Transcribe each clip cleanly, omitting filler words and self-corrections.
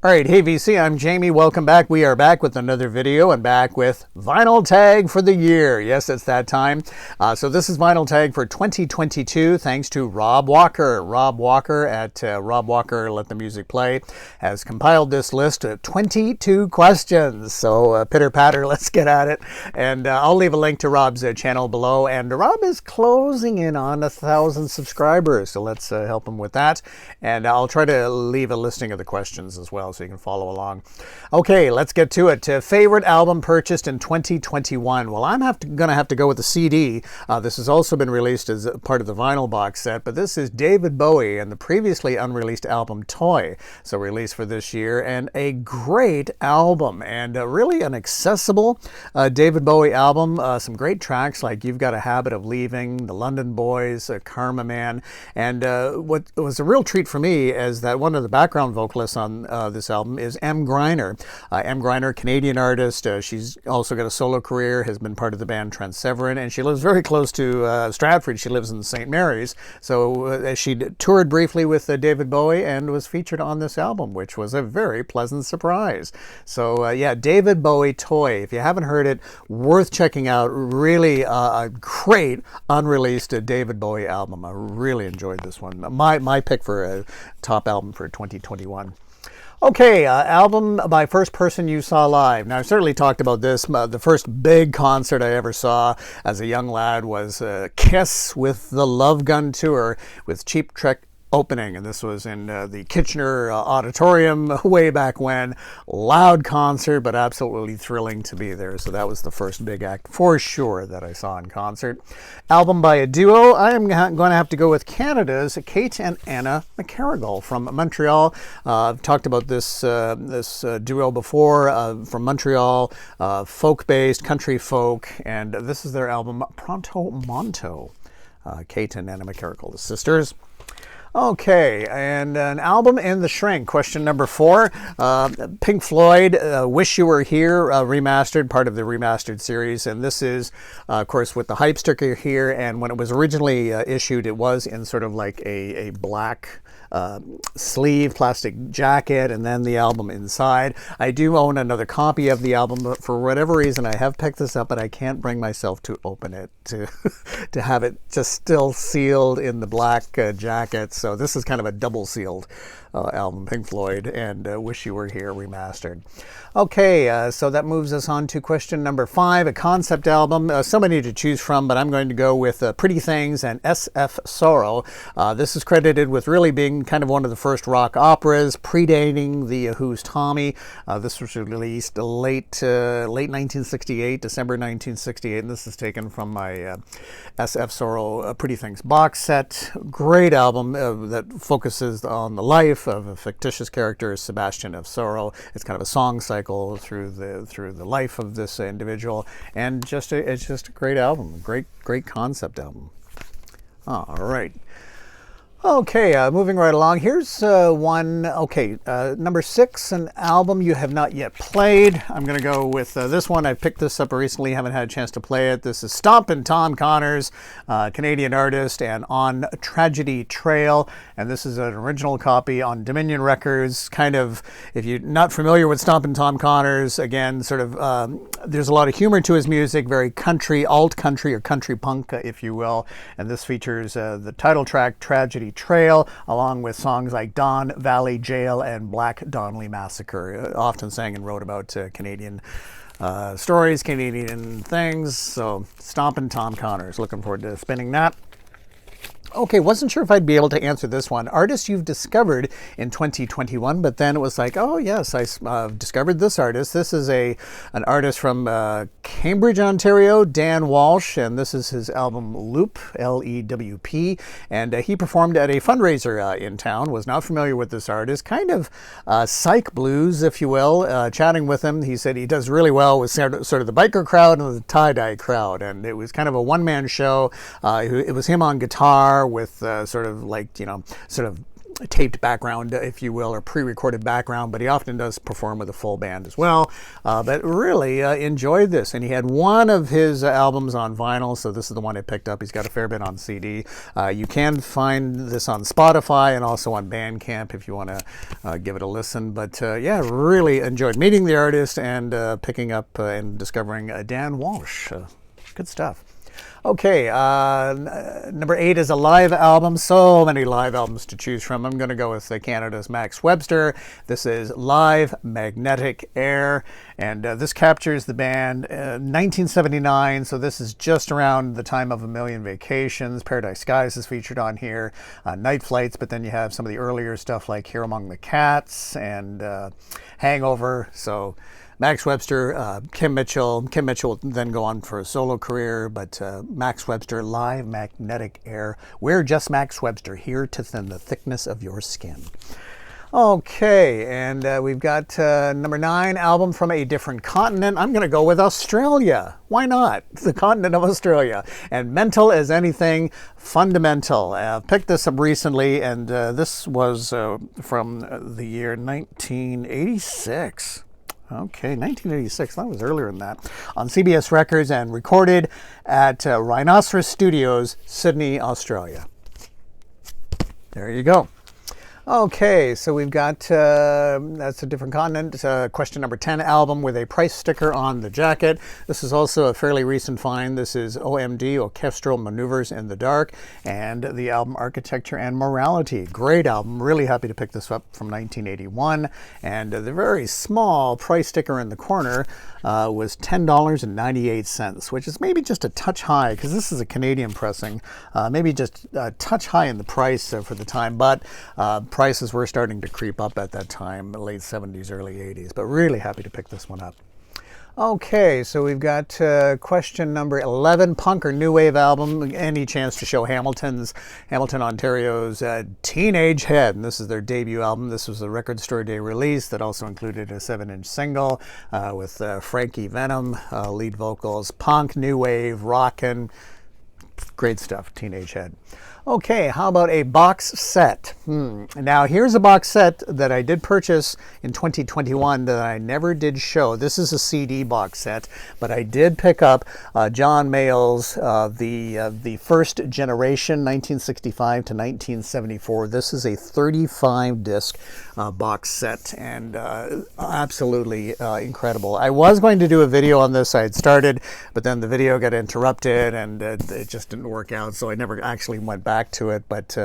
All right, hey VC, I'm Jamie. Welcome back. We are back with another video and back with Vinyl Tag for the year. Yes, it's that time. So this is Vinyl Tag for 2022, thanks to Rob Walker. Rob Walker at Rob Walker Let the Music Play has compiled this list of 22 questions. So pitter patter, let's get at it. And I'll leave a link to Rob's channel below. And Rob is closing in on 1,000 subscribers, so let's help him with that. And I'll try to leave a listing of the questions as well, so you can follow along. Okay, let's get to it. Favorite album purchased in 2021. Well, I'm going to have to go with the CD. This has also been released as part of the vinyl box set, but this is David Bowie and the previously unreleased album Toy. So released for this year, and a great album, and really an accessible David Bowie album. Some great tracks like You've Got a Habit of Leaving, The London Boys, Karma Man, and what was a real treat for me is that one of the background vocalists on this album is M. Greiner. M. Greiner, Canadian artist. She's also got a solo career, has been part of the band Transeverin, and she lives very close to Stratford. She lives in St. Mary's. So she toured briefly with David Bowie and was featured on this album, which was a very pleasant surprise. So yeah, David Bowie Toy. If you haven't heard it, worth checking out. Really a great unreleased David Bowie album. I really enjoyed this one. My pick for a top album for 2021. Okay, album by first person you saw live. Now, I've certainly talked about this. The first big concert I ever saw as a young lad was Kiss with the Love Gun Tour with Cheap Trick opening, and this was in the Kitchener Auditorium way back when. Loud concert, but absolutely thrilling to be there. So that was the first big act for sure that I saw in concert. Album by a duo. I am going to have to go with Canada's Kate and Anna McCarrigal from Montreal. I've talked about this duo before, from Montreal, folk-based, country folk, and this is their album Pronto Monto. Kate and Anna McCarrigal, the sisters. Okay, and an album in the shrink. Question number 4. Pink Floyd, Wish You Were Here, remastered, part of the remastered series. And this is, of course, with the hype sticker here. And when it was originally issued, it was in sort of like a black sleeve plastic jacket, and then the album inside. I do own another copy of the album, but for whatever reason I have picked this up, but I can't bring myself to open it, to have it just still sealed in the black jacket. So this is kind of a double sealed album, Pink Floyd and Wish You Were Here remastered. Okay, so that moves us on to question number 5, a concept album. So many to choose from, but I'm going to go with Pretty Things and SF Sorrow. This is credited with really being kind of one of the first rock operas, predating the Who's Tommy. This was released late 1968, December 1968, and this is taken from my SF Sorrow Pretty Things box set. Great album that focuses on the life of a fictitious character, Sebastian of Sorrow. It's kind of a song cycle through the life of this individual, and it's just a great album, great concept album. All right. Okay, moving right along. Here's one. Okay, number 6, an album you have not yet played. I'm going to go with this one. I picked this up recently, haven't had a chance to play it. This is Stompin' Tom Connors, Canadian artist, and On Tragedy Trail. And this is an original copy on Dominion Records. Kind of, if you're not familiar with Stompin' Tom Connors, again, sort of, there's a lot of humor to his music, very country, alt country or country punk, if you will. And this features the title track, Tragedy Trail, along with songs like Don Valley Jail and Black Donnelly Massacre. Often sang and wrote about Canadian stories, Canadian things. So Stompin' Tom Connors. Looking forward to spinning that. Okay, wasn't sure if I'd be able to answer this one. Artist you've discovered in 2021, but then it was like, oh yes, I discovered this artist. This is an artist from Cambridge, Ontario, Dan Walsh, and this is his album Loop, L-E-W-P, and he performed at a fundraiser in town. Was not familiar with this artist. Kind of psych blues, if you will. Chatting with him, he said he does really well with sort of the biker crowd and the tie-dye crowd, and it was kind of a one-man show. It was him on guitar with sort of like, sort of taped background, if you will, or pre-recorded background, but he often does perform with a full band as well. But really enjoyed this, and he had one of his albums on vinyl, so this is the one I picked up. He's got a fair bit on CD. You can find this on Spotify and also on Bandcamp if you want to give it a listen. But yeah, really enjoyed meeting the artist and picking up and discovering Dan Walsh. Good stuff. Okay, number 8 is a live album. So many live albums to choose from. I'm going to go with Canada's Max Webster. This is Live Magnetic Air, and this captures the band 1979. So this is just around the time of A Million Vacations. Paradise Skies is featured on here. Night Flights, but then you have some of the earlier stuff like Here Among the Cats and Hangover. So Max Webster, Kim Mitchell. Kim Mitchell will then go on for a solo career, but Max Webster, Live Magnetic Air. We're just Max Webster, here to thin the thickness of your skin. Okay, and we've got number 9, album from a different continent. I'm going to go with Australia. Why not? The continent of Australia. And Mental as Anything, Fundamental. Picked this up recently, and this was from the year 1986. Okay, 1986. That was earlier than that. On CBS Records and recorded at Rhinoceros Studios, Sydney, Australia. There you go. Okay, so we've got, that's a different continent, question number 10, album with a price sticker on the jacket. This is also a fairly recent find. This is OMD, Orchestral Maneuvers in the Dark, and the album Architecture and Morality. Great album. Really happy to pick this up from 1981. And the very small price sticker in the corner was $10.98, which is maybe just a touch high, because this is a Canadian pressing, maybe just a touch high in the price for the time, but prices were starting to creep up at that time, late 70s, early 80s, but really happy to pick this one up. Okay, so we've got question number 11, punk or new wave album. Any chance to show Hamilton, Ontario's Teenage Head. And this is their debut album. This was a Record Store Day release that also included a 7-inch single with Frankie Venom, lead vocals. Punk, new wave, rockin'. Great stuff, Teenage Head. Okay, how about a box set? Now, here's a box set that I did purchase in 2021 that I never did show. This is a CD box set, but I did pick up John Mayall's the First Generation, 1965 to 1974. This is a 35-disc box set, and absolutely incredible. I was going to do a video on this. I had started, but then the video got interrupted, and it just didn't work out, so I never actually went back to it, but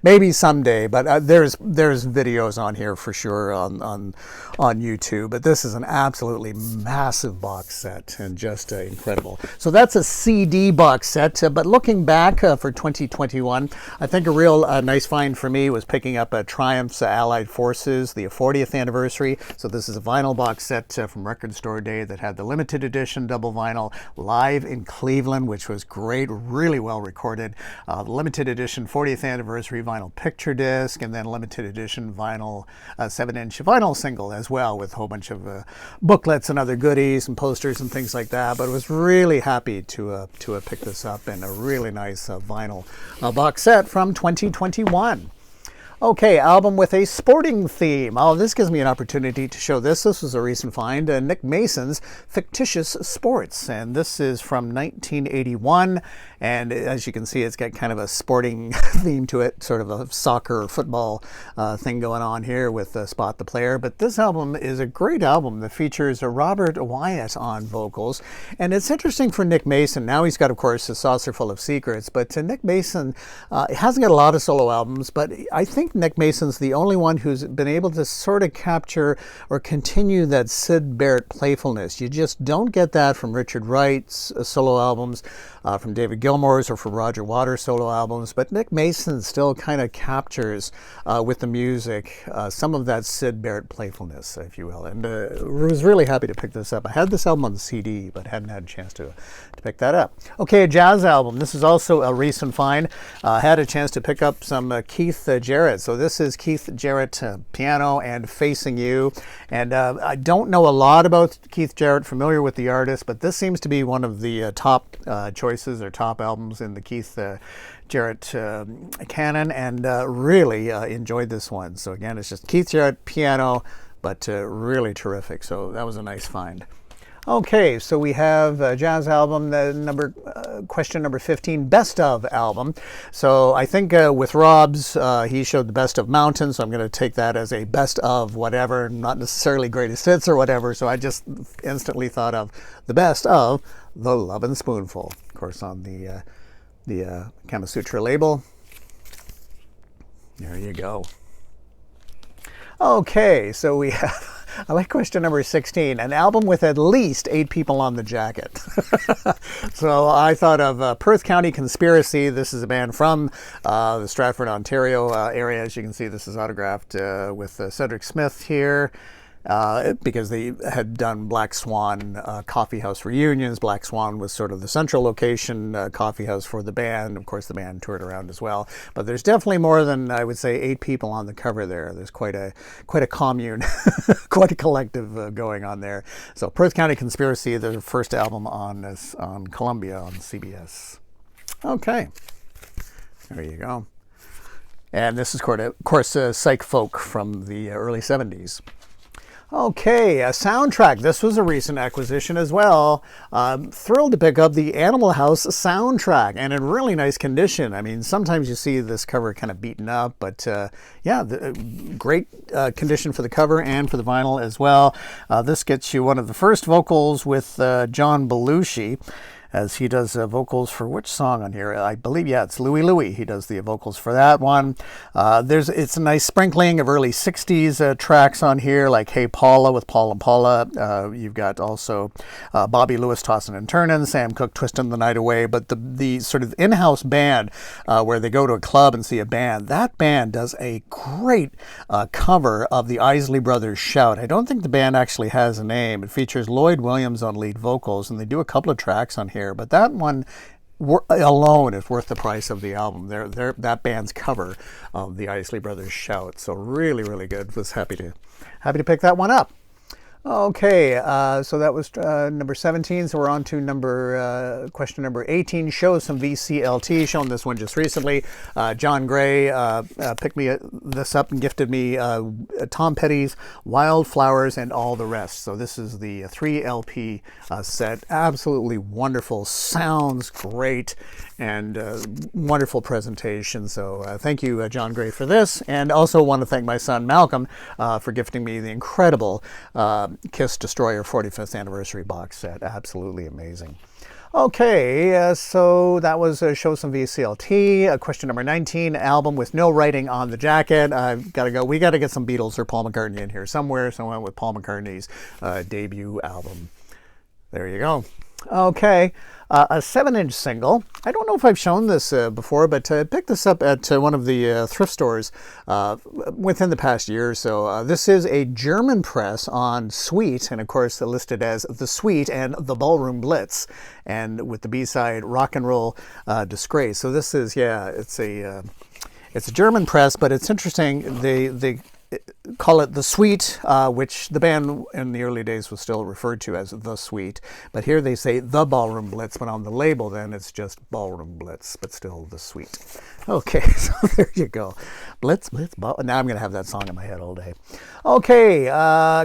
maybe someday. But there's videos on here for sure on YouTube. But this is an absolutely massive box set and just incredible. So that's a CD box set. But looking back for 2021, I think a real nice find for me was picking up Triumph's Allied Forces, the 40th anniversary. So this is a vinyl box set from Record Store Day that had the limited edition double vinyl live in Cleveland, which was great, really well recorded. Limited edition 40th anniversary vinyl picture disc, and then limited edition vinyl 7-inch vinyl single as well, with a whole bunch of booklets and other goodies and posters and things like that. But I was really happy to pick this up, and a really nice vinyl box set from 2021. Okay, album with a sporting theme. Oh, this gives me an opportunity to show this. This was a recent find, Nick Mason's Fictitious Sports, and this is from 1981. And as you can see, it's got kind of a sporting theme to it, sort of a soccer or football thing going on here with Spot the Player. But this album is a great album that features Robert Wyatt on vocals. And it's interesting for Nick Mason. Now he's got, of course, A Saucer Full of Secrets, but Nick Mason hasn't got a lot of solo albums, but I think Nick Mason's the only one who's been able to sort of capture or continue that Syd Barrett playfulness. You just don't get that from Richard Wright's solo albums, from David Gilmour's, or from Roger Waters' solo albums, but Nick Mason still kind of captures with the music some of that Syd Barrett playfulness, if you will, and was really happy to pick this up. I had this album on the CD, but hadn't had a chance to pick that up. Okay, a jazz album. This is also a recent find. Had a chance to pick up some Keith Jarrett. good. So this is Keith Jarrett piano and Facing You. And I don't know a lot about Keith Jarrett, familiar with the artist, but this seems to be one of the top choices or top albums in the Keith Jarrett canon, and really enjoyed this one. So again, it's just Keith Jarrett piano, but really terrific. So that was a nice find. Okay, so we have a jazz album, question number 15, best of album. So I think with Rob's, he showed the best of Mountain, so I'm going to take that as a best of whatever, not necessarily greatest hits or whatever. So I just instantly thought of the best of The Lovin' Spoonful, of course, on the Kama Sutra label. There you go. Okay, so we have, I like question number 16, an album with at least 8 people on the jacket. So I thought of Perth County Conspiracy. This is a band from the Stratford, Ontario area. As you can see, this is autographed with Cedric Smith here. Because they had done Black Swan coffee house reunions. Black Swan was sort of the central location coffee house for the band. Of course, the band toured around as well. But there's definitely more than, I would say, 8 people on the cover there. There's quite a commune, quite a collective going on there. So Perth County Conspiracy, their first album on Columbia on CBS. Okay, there you go. And this is, of course, Psych Folk from the early 70s. Okay, a soundtrack. This was a recent acquisition as well. Thrilled to pick up the Animal House soundtrack, and in really nice condition. I mean, sometimes you see this cover kind of beaten up, but yeah, great condition for the cover and for the vinyl as well. This gets you one of the first vocals with John Belushi, as he does vocals for which song on here? I believe, yeah, it's Louie Louie. He does the vocals for that one. It's a nice sprinkling of early 60s tracks on here, like Hey Paula with Paul and Paula. You've got also Bobby Lewis Tossin' and Turnin', Sam Cooke Twistin' the Night Away. But the sort of in-house band where they go to a club and see a band, that band does a great cover of the Isley Brothers' Shout. I don't think the band actually has a name. It features Lloyd Williams on lead vocals, and they do a couple of tracks on here. But that one alone is worth the price of the album. That band's cover of the Isley Brothers' Shout. So really, really good. Was happy to pick that one up. Okay, so that was number 17. So we're on to question number 18. Show some VCLT. Shown this one just recently. John Gray picked this up and gifted me Tom Petty's Wildflowers and All the Rest. So this is the 3 LP set. Absolutely wonderful. Sounds great. And wonderful presentation. So thank you, John Gray, for this. And also want to thank my son, Malcolm, for gifting me the incredible Kiss Destroyer 45th Anniversary box set. Absolutely amazing. Okay, so that was Show Some VCLT. Question number 19, album with no writing on the jacket. I've got to go. We got to get some Beatles or Paul McCartney in here somewhere. So I went with Paul McCartney's debut album. There you go. Okay, a 7-inch single. I don't know if I've shown this before, but I picked this up at one of the thrift stores within the past year or so. This is a German press on Sweet, and of course listed as The Sweet and The Ballroom Blitz, and with the B-side Rock and Roll Disgrace. So this is, yeah, it's a German press, but it's interesting. They call it The Sweet, which the band in the early days was still referred to as The Sweet. But here they say The Ballroom Blitz, but on the label then it's just Ballroom Blitz, but still The Sweet. Okay, so there you go. Blitz, Blitz, Ball. Now I'm going to have that song in my head all day. Okay,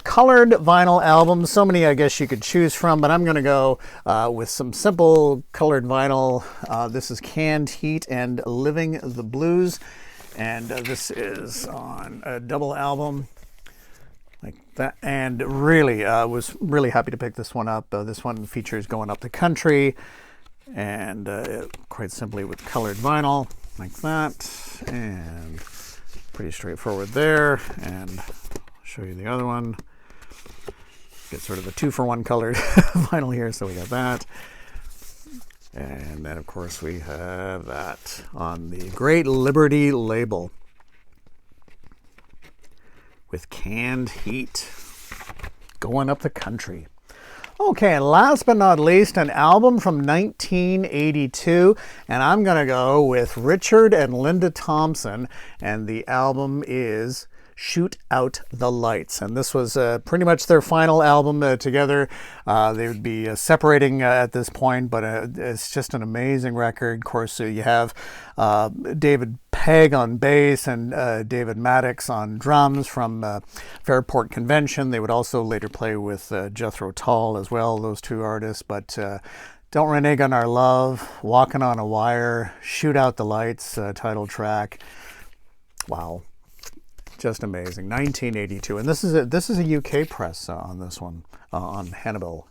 colored vinyl albums. So many I guess you could choose from, but I'm going to go with some simple colored vinyl. This is Canned Heat and Living the Blues. And this is on a double album like that, and really was really happy to pick this one up. This one features Going Up the Country, and quite simply with colored vinyl like that, and pretty straightforward there. And I'll show you the other one. Get sort of a 2-for-1 colored vinyl here, so we got that. And then, of course, we have that on the Great Liberty label with Canned Heat, Going Up the Country. Okay, and last but not least, an album from 1982, and I'm going to go with Richard and Linda Thompson, and the album is Shoot Out the Lights. And this was pretty much their final album together. They would be separating at this point, but it's just an amazing record. Of course, you have David Pegg on bass and David Maddox on drums from Fairport Convention. They would also later play with Jethro Tull as well, those two artists. But Don't Renege on Our Love, Walking on a Wire, Shoot Out the Lights, title track. Wow. Just amazing. 1982. And this is a UK press on this one, on Hannibal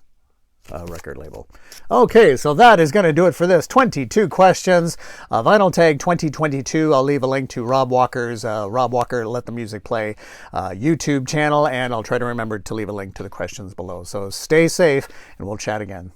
record label. Okay, so that is going to do it for this 22 questions Vinyl Tag 2022. I'll leave a link to Rob Walker's Rob Walker Let the Music Play YouTube channel, and I'll try to remember to leave a link to the questions below. So stay safe, and we'll chat again.